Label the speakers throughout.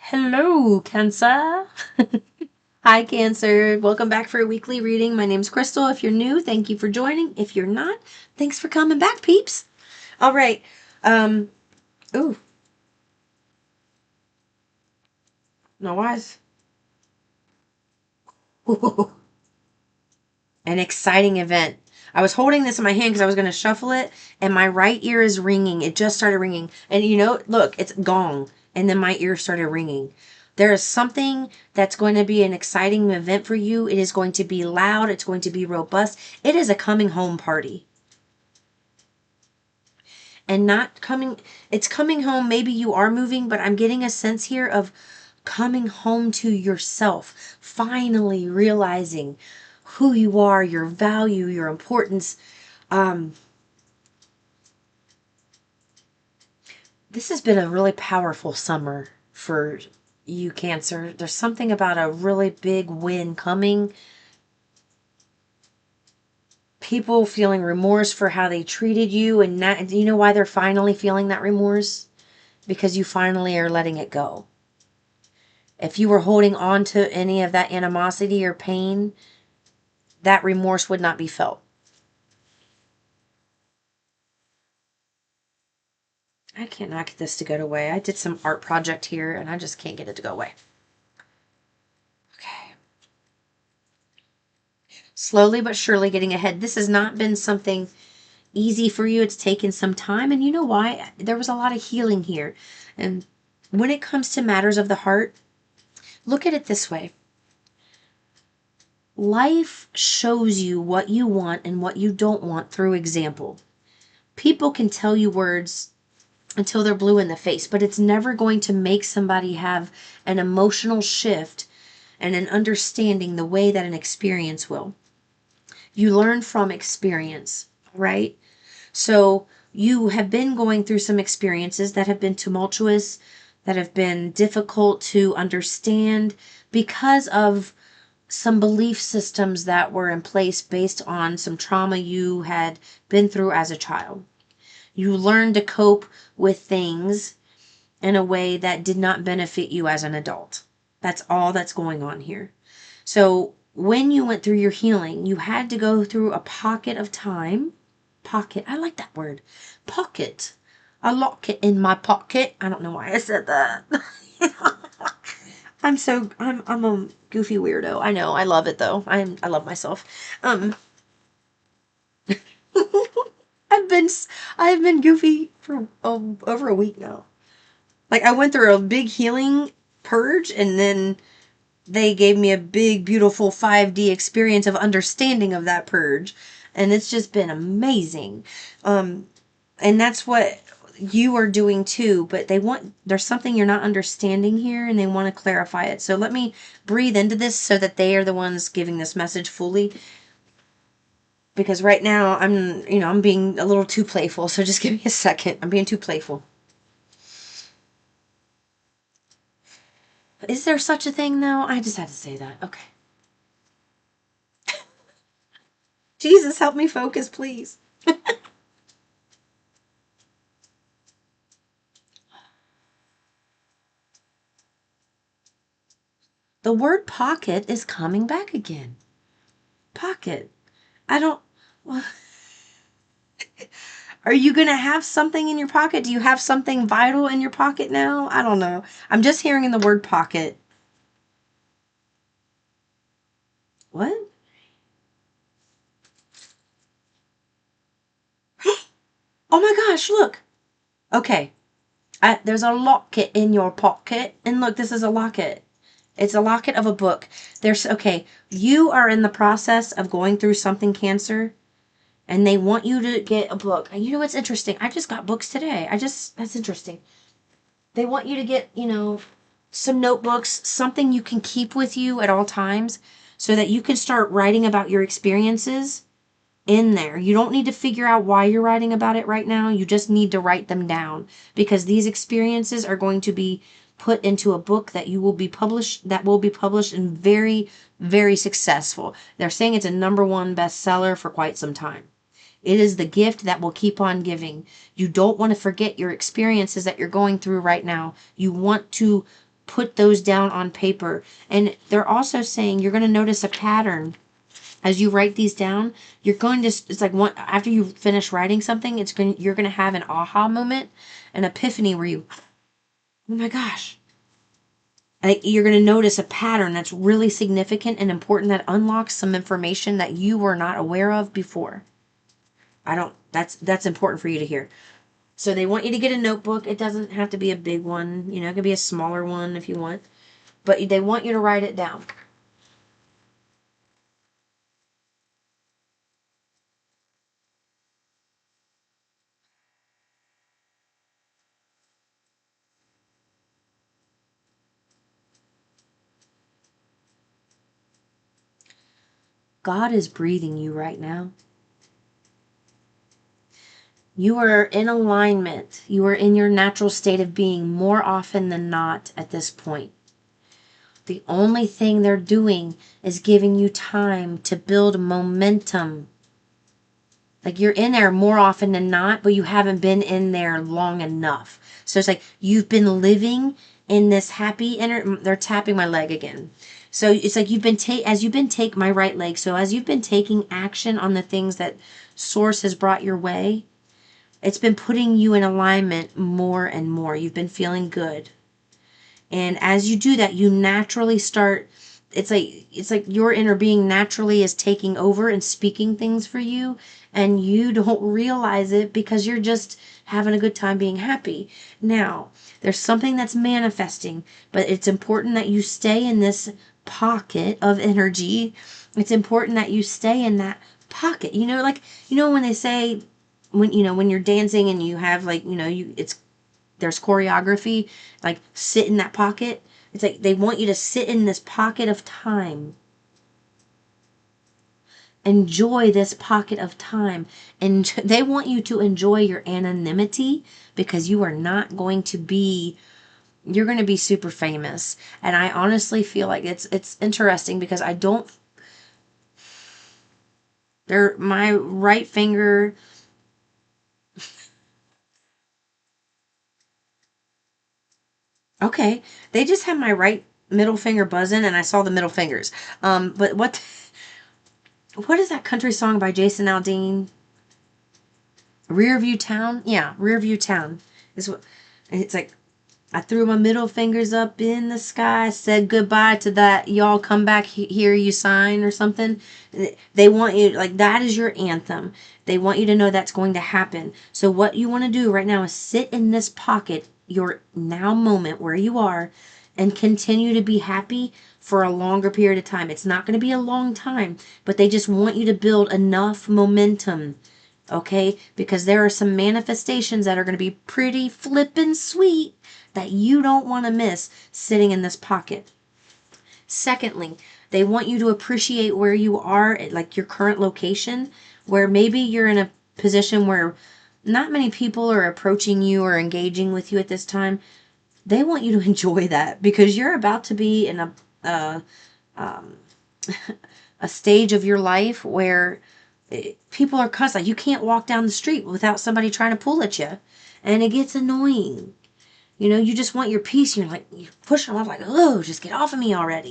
Speaker 1: Hello, Cancer. Hi, Cancer. Welcome back for a weekly reading. My name's Crystal. If you're new, thank you for joining. If you're not, thanks for coming back, peeps. All right. Ooh. No wise. Ooh. An exciting event. I was holding this in my hand because I was going to shuffle it, and my right ear is ringing. It just started ringing. And look, it's gong. And then my ear started ringing. There is something that's going to be an exciting event for you. It is going to be loud. It's going to be robust. It is a coming home party. And not coming, it's coming home. Maybe you are moving, but I'm getting a sense here of coming home to yourself. Finally realizing who you are, your value, your importance. This has been a really powerful summer for you, Cancer. There's something about a really big win coming. People feeling remorse for how they treated you, and that, you know why they're finally feeling that remorse? Because you finally are letting it go. If you were holding on to any of that animosity or pain, that remorse would not be felt. I cannot get this to go away. I did some art project here and I just can't get it to go away. Okay. Slowly but surely getting ahead. This has not been something easy for you. It's taken some time. And you know why? There was a lot of healing here. And when it comes to matters of the heart, look at it this way. Life shows you what you want and what you don't want through example. People can tell you words until they're blue in the face, but it's never going to make somebody have an emotional shift and an understanding the way that an experience will. You learn from experience, right? So you have been going through some experiences that have been tumultuous, that have been difficult to understand because of some belief systems that were in place based on some trauma you had been through as a child. You learned to cope with things in a way that did not benefit you as an adult. That's all that's going on here. So when you went through your healing, you had to go through a pocket of time. Pocket. I like that word. Pocket. A locket in my pocket. I don't know why I said that. I'm a goofy weirdo. I know. I love it though. I love myself. I've been I've been goofy for over a week now. Like I went through a big healing purge, and then they gave me a big beautiful 5D experience of understanding of that purge, and it's just been amazing. And that's what you are doing too, but there's something you're not understanding here, and they want to clarify it. So let me breathe into this so that they are the ones giving this message fully, because right now I'm being a little too playful, so just give me a second. I'm being too playful. Is there such a thing though? I just had to say that. Okay. Jesus, help me focus, please. The word pocket is coming back again. Pocket. I don't. Are you going to have something in your pocket? Do you have something vital in your pocket now? I don't know. I'm just hearing in the word pocket. What? Oh my gosh, look. Okay. There's a locket in your pocket. And look, this is a locket. It's a locket of a book. Okay, you are in the process of going through something, Cancer, and they want you to get a book. And you know what's interesting? I just got books today. That's interesting. They want you to get, some notebooks, something you can keep with you at all times so that you can start writing about your experiences in there. You don't need to figure out why you're writing about it right now. You just need to write them down, because these experiences are going to be put into a book that will be published and very, very successful. They're saying it's a #1 bestseller for quite some time. It is the gift that will keep on giving. You don't want to forget your experiences that you're going through right now. You want to put those down on paper. And they're also saying you're going to notice a pattern as you write these down. You're going to, it's like one, after you finish writing something, you're going to have an aha moment, an epiphany where you, oh my gosh. Like, you're going to notice a pattern that's really significant and important that unlocks some information that you were not aware of before. That's important for you to hear. So they want you to get a notebook. It doesn't have to be a big one. You know, it could be a smaller one if you want. But they want you to write it down. God is breathing you right now. You are in alignment. You are in your natural state of being more often than not at this point. The only thing they're doing is giving you time to build momentum. Like, you're in there more often than not, but you haven't been in there long enough. So it's like you've been living in this happy they're tapping my leg again. So it's like take my right leg. So as you've been taking action on the things that Source has brought your way, it's been putting you in alignment more and more. You've been feeling good. And as you do that, you naturally start, it's like your inner being naturally is taking over and speaking things for you, and you don't realize it because you're just having a good time being happy. Now, there's something that's manifesting, but it's important that you stay in this pocket of energy. It's important that you stay in that pocket. When they say, when you're dancing and you have, like, there's choreography, like, sit in that pocket. It's like they want you to sit in this pocket of time. Enjoy this pocket of time. And they want you to enjoy your anonymity, because you are not going to be, you're going to be super famous. And I honestly feel like it's interesting because my right finger. Okay, they just had my right middle finger buzzing, and I saw the middle fingers. But what is that country song by Jason Aldean? Rear View Town? Yeah, Rear View Town is what. And it's like, I threw my middle fingers up in the sky, said goodbye to that y'all come back here you sign or something. They want you, like, that is your anthem. They want you to know that's going to happen. So what you want to do right now is sit in this pocket, your now moment where you are, and continue to be happy for a longer period of time. It's not going to be a long time, but they just want you to build enough momentum. Okay? Because there are some manifestations that are going to be pretty flippin' sweet that you don't want to miss sitting in this pocket. Secondly, they want you to appreciate where you are, like your current location, where maybe you're in a position where not many people are approaching you or engaging with you at this time. They want you to enjoy that, because you're about to be in um, a stage of your life where people are cussing. Like, you can't walk down the street without somebody trying to pull at you, and it gets annoying. You just want your peace. You're like, you push them off, like, oh, just get off of me already.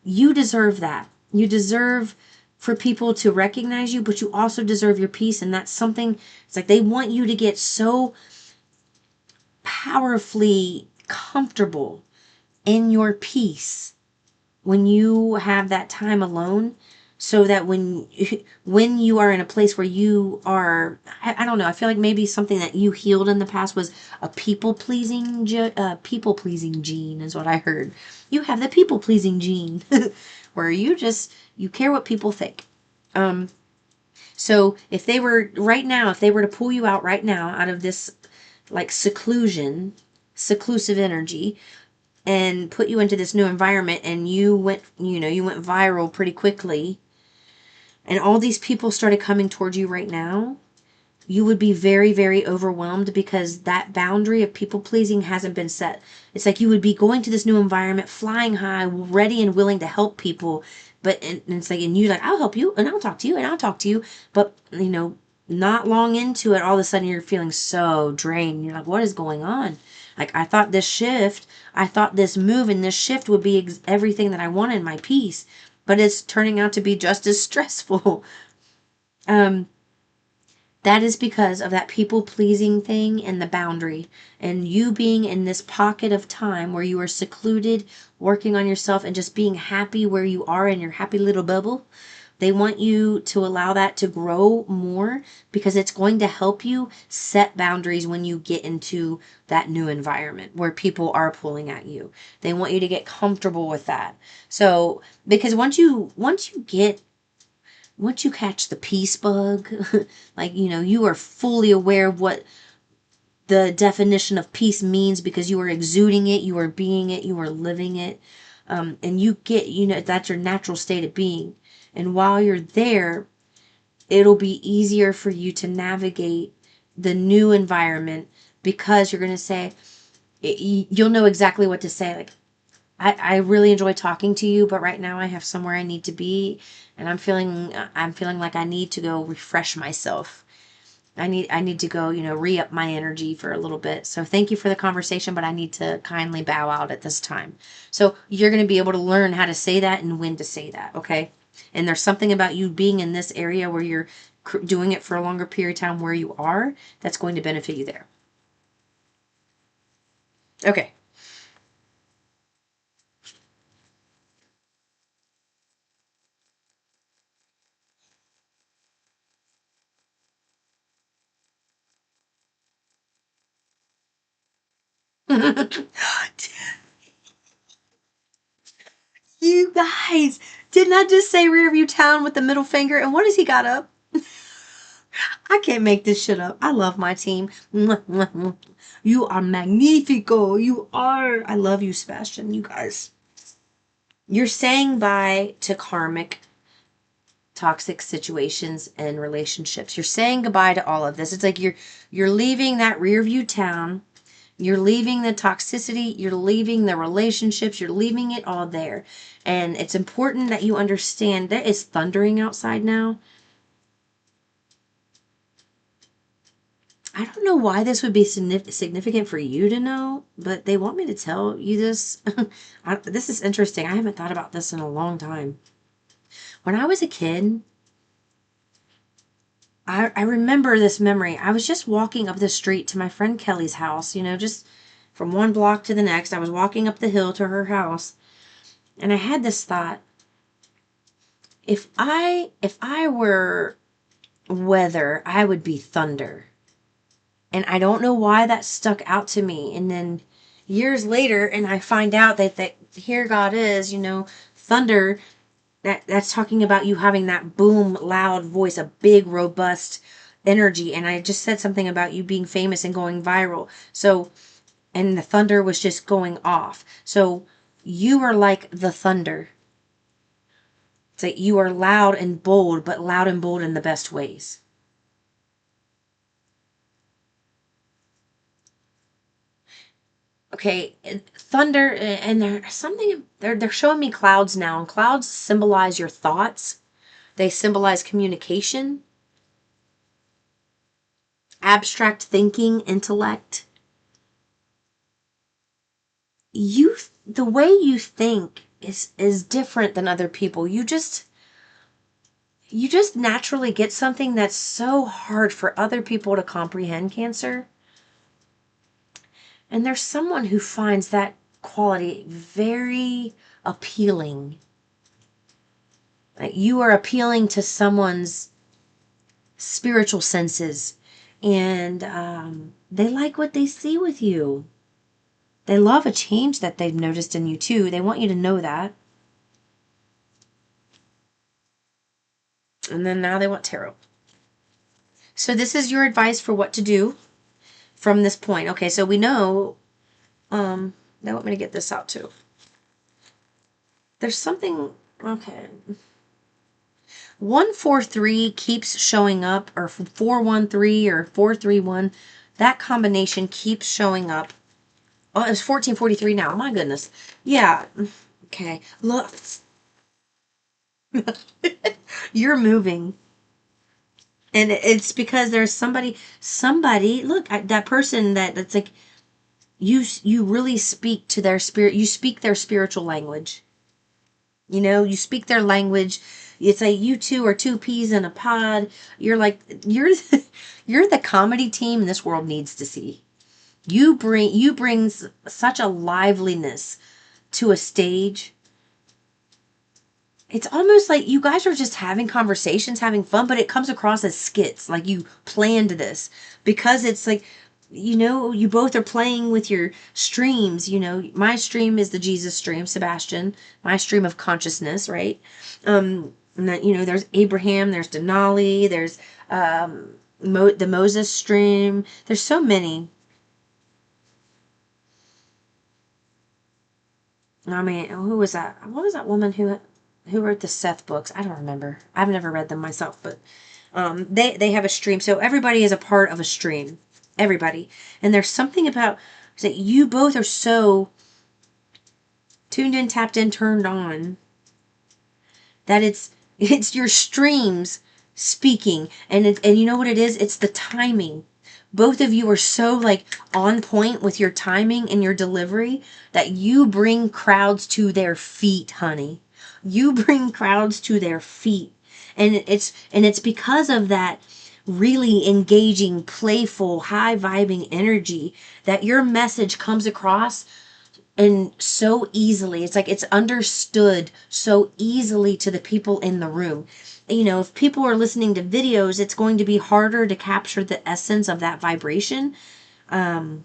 Speaker 1: You deserve that. You deserve for people to recognize you, but you also deserve your peace. And that's something, it's like they want you to get so powerfully comfortable in your peace when you have that time alone, so that when you are in a place where you are, I don't know, I feel like maybe something that you healed in the past was a people pleasing gene is what I heard. You have the people pleasing gene where you care what people think. So if they were to pull you out right now out of this, like, seclusive energy, and put you into this new environment, and you went viral pretty quickly, and all these people started coming towards you right now, you would be very, very overwhelmed, because that boundary of people pleasing hasn't been set. It's like you would be going to this new environment, flying high, ready and willing to help people, but and it's like, and you're like, I'll help you, and I'll talk to you, and I'll talk to you, but not long into it, all of a sudden you're feeling so drained. You're like, what is going on? Like, I thought this move and this shift would be everything that I wanted in my peace, but it's turning out to be just as stressful. um, that is because of that people pleasing thing and the boundary, and you being in this pocket of time where you are secluded, working on yourself and just being happy where you are in your happy little bubble. They want you to allow that to grow more because it's going to help you set boundaries when you get into that new environment where people are pulling at you. They want you to get comfortable with that. So, because once you catch the peace bug, like, you are fully aware of what the definition of peace means because you are exuding it, you are being it, you are living it. And you get, that's your natural state of being. And while you're there, it'll be easier for you to navigate the new environment because you're going to say, you'll know exactly what to say. Like, I really enjoy talking to you, but right now I have somewhere I need to be, and I'm feeling like I need to go refresh myself. I need to go, re-up my energy for a little bit. So thank you for the conversation, but I need to kindly bow out at this time. So you're going to be able to learn how to say that and when to say that, okay? And there's something about you being in this area where you're doing it for a longer period of time where you are, that's going to benefit you there. Okay. You guys, didn't I just say Rearview Town with the middle finger? And what has he got up? I can't make this shit up. I love my team. You are magnifico. You are. I love you, Sebastian. You guys. You're saying bye to karmic, toxic situations and relationships. You're saying goodbye to all of this. It's like you're leaving that Rearview Town. You're leaving the toxicity, you're leaving the relationships, you're leaving it all there. And it's important that you understand that it's thundering outside now. I don't know why this would be significant for you to know, but they want me to tell you this. This is interesting. I haven't thought about this in a long time. When I was a kid, I remember this memory. I was just walking up the street to my friend Kelly's house, just from one block to the next. I was walking up the hill to her house, and I had this thought. If I were weather, I would be thunder. And I don't know why that stuck out to me. And then years later, and I find out that here God is, thunder, that's talking about you having that boom, loud voice, a big, robust energy. And I just said something about you being famous and going viral. So, and the thunder was just going off. So you are like the thunder. It's like you are loud and bold, but loud and bold in the best ways. Okay, thunder, and they're showing me clouds now, and clouds symbolize your thoughts. They symbolize communication, abstract thinking, intellect. The way you think is different than other people. You just naturally get something that's so hard for other people to comprehend, Cancer. And there's someone who finds that quality very appealing. Like, you are appealing to someone's spiritual senses, and they like what they see with you. They love a change that they've noticed in you too. They want you to know that. And then now they want tarot. So this is your advice for what to do from this point. Okay, so we know, they want me to get this out too. There's something, okay. 143 keeps showing up, or 413 or 431. That combination keeps showing up. Oh, it's 1443 now. My goodness. Yeah. Okay. Look. You're moving. And it's because there's somebody, look, that person that's like, you really speak to their spirit. You speak their spiritual language. You know, you speak their language. It's like you two are two peas in a pod. You're like you're you're the comedy team this world needs to see. You bring such a liveliness to a stage. It's almost like you guys are just having conversations, having fun, but it comes across as skits, like you planned this, because it's like, you know, you both are playing with your streams. You know, my stream is the Jesus stream, Sebastian, my stream of consciousness, right? And that, you know, there's Abraham, there's Denali, there's the Moses stream. There's so many. I mean, who was that? What was that woman who wrote the Seth books? I don't remember. I've never read them myself, but they have a stream. So everybody is a part of a stream. Everybody. And there's something about that you both are so tuned in, tapped in, turned on that it's your streams speaking, and you know what it is? It's the timing. Both of you are so like on point with your timing and your delivery that you bring crowds to their feet, honey. You bring crowds to their feet. And it's because of that really engaging, playful, high vibing energy that your message comes across and so easily. It's like it's understood so easily to the people in the room. You know, if people are listening to videos, it's going to be harder to capture the essence of that vibration. You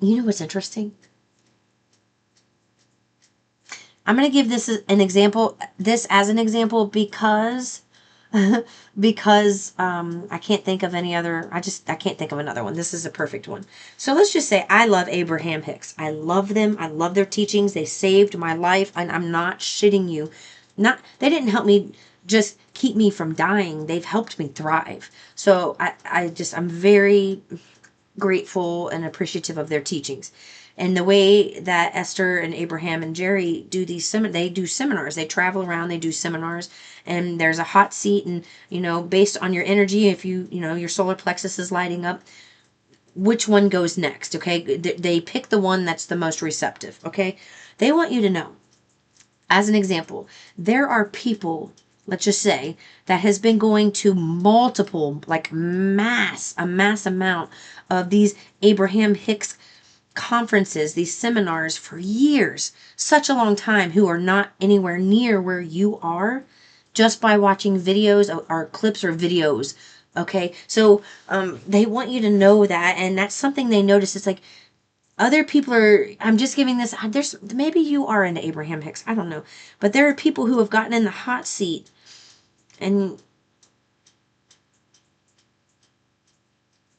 Speaker 1: know what's interesting? I'm going to give this an example, this as an example, because I can't think of any other. I can't think of another one. This is a perfect one. So let's just say I love Abraham Hicks. I love them. I love their teachings. They saved my life, and I'm not shitting you. Not They didn't help me just keep me from dying. They've helped me thrive. So I'm very grateful and appreciative of their teachings. And the way that Esther and Abraham and Jerry do they do seminars. They travel around, they do seminars, and there's a hot seat. And, you know, based on your energy, if you know, your solar plexus is lighting up, which one goes next, okay? They pick the one that's the most receptive, okay? They want you to know, as an example, there are people, let's just say, that has been going to multiple, like a mass amount of these Abraham Hicks conferences, these seminars for years, such a long time, who are not anywhere near where you are just by watching videos or clips or videos. Okay. So, they want you to know that. And that's something they notice. It's like other people are, I'm just giving this, maybe you are into Abraham Hicks. I don't know. But there are people who have gotten in the hot seat and,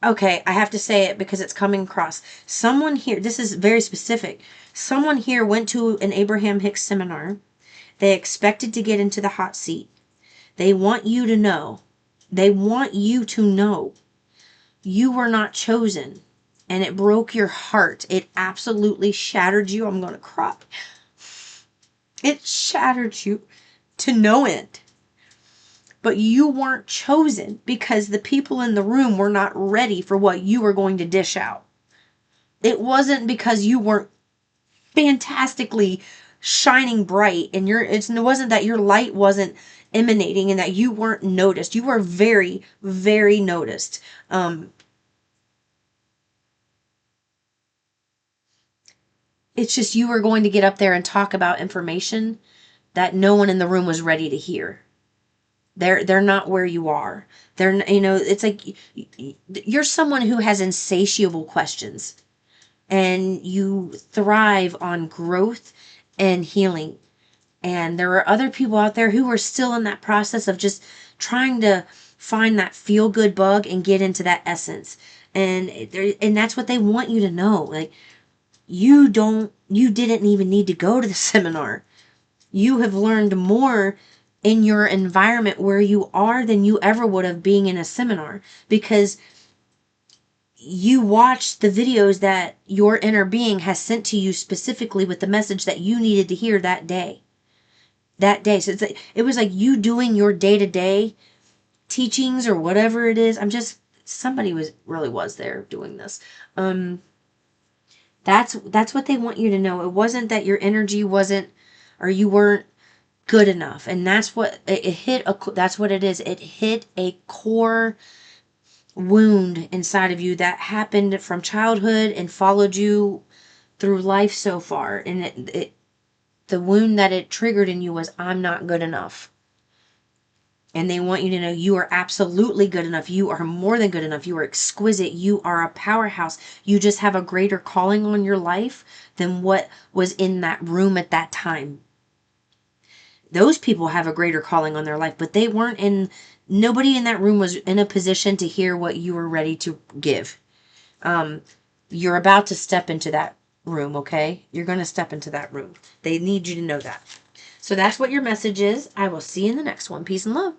Speaker 1: okay, I have to say it because it's coming across. Someone here, this is very specific. Someone here went to an Abraham Hicks seminar. They expected to get into the hot seat. They want you to know. They want you to know you were not chosen. And it broke your heart. It absolutely shattered you. I'm going to cry. It shattered you to know it. But you weren't chosen because the people in the room were not ready for what you were going to dish out. It wasn't because you weren't fantastically shining bright and it wasn't that your light wasn't emanating and that you weren't noticed. You were very, very noticed. It's just you were going to get up there and talk about information that no one in the room was ready to hear. They're not where you are. They're, you know, it's like you're someone who has insatiable questions and you thrive on growth and healing. And there are other people out there who are still in that process of just trying to find that feel good bug and get into that essence. And that's what they want you to know. Like, you didn't even need to go to the seminar. You have learned more in your environment where you are than you ever would have being in a seminar, because you watched the videos that your inner being has sent to you specifically with the message that you needed to hear that day. So it was like you doing your day-to-day teachings or whatever it is. Somebody was there doing this. That's what they want you to know. It wasn't that your energy wasn't, or you weren't good enough. And that's what it hit. That's what it is. It hit a core wound inside of you that happened from childhood and followed you through life so far. And the wound that it triggered in you was, I'm not good enough. And they want you to know you are absolutely good enough. You are more than good enough. You are exquisite. You are a powerhouse. You just have a greater calling on your life than what was in that room at that time. Those people have a greater calling on their life, but they weren't in, nobody in that room was in a position to hear what you were ready to give. You're about to step into that room, okay? You're going to step into that room. They need you to know that. So that's what your message is. I will see you in the next one. Peace and love.